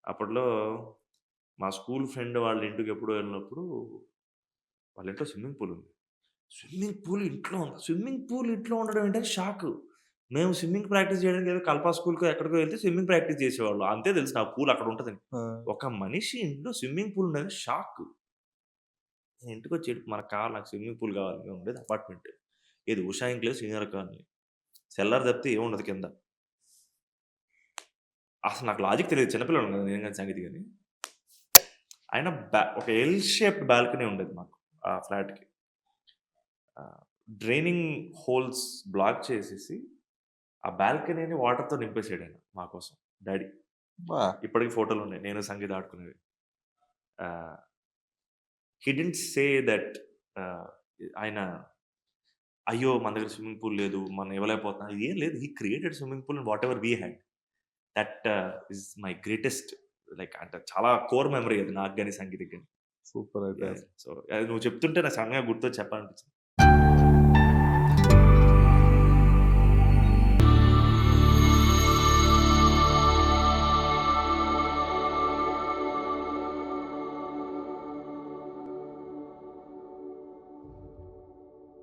అప్పట్లో మా school friend వాళ్ళ ఇంటికి ఎప్పుడో వెళ్ళినప్పుడు వాళ్ళ ఇంట్లో స్విమ్మింగ్ పూల్ ఉంది. స్విమ్మింగ్ పూల్ ఇంట్లో ఉండడం ఏంటని షాకు. మేము స్విమ్మింగ్ ప్రాక్టీస్ చేయడానికి ఏదో కల్పా స్కూల్‌కో ఎక్కడికో వెళ్తే స్విమ్మింగ్ ప్రాక్టీస్ చేసేవాళ్ళం. అంతే తెలుసు నాకు పూల్ అక్కడ ఉంటదని. ఆ! ఒక మనిషి ఇంట్లో స్విమ్మింగ్ పూల్ ఉన్నదని షాకు. నేను ఇంటికొచ్చి మనకు కావాలి నాకు స్విమ్మింగ్ పూల్ కావాలి. మేము ఉండేది అపార్ట్‌మెంట్. ఏది Usha enclave senior colony. Cellar తప్పితే ఏముండదు కింద. అసలు నాకు లాజిక్ తెలీదు. చిన్న పిల్లోడిని కదా! నేను గాని సంగీత గాని. అయినా ఒక ఎల్ షేప్డ్ బాల్కనీ ఉండేది మాకు ఆ ఫ్లాట్‌కి. డ్రైనింగ్ హోల్స్ బ్లాక్ చేసేసి, ఆ బాల్కనీని వాటర్‌తో నింపేసాడాయన మా కోసం డ్యాడీ. అబ్బా! ఇప్పటికి ఫోటోలున్నాయి. నేను సంగీత ఆడుకునేవి. ఆహ్, హి డిడ్ంట్ సే థట్ ఆహ్, ఆయన అయ్యో! మన దగ్గర స్విమ్మింగ్ పూల్ లేదు. మనం ఇవ్వలేకపోతున్నాం. ఏం లేదు. He created swimming pool whatever we had. That is my greatest like అంటే చాలా కోర్ మెమరీ అది నాకు గాని, సంగీతకి గాని. సూపర్ అయితే. యాహ్! సో, అది నువ్వు చెప్తుంటే నాకు సడెన్‌గా గుర్తొచ్చి చెప్పాలనిపించింది.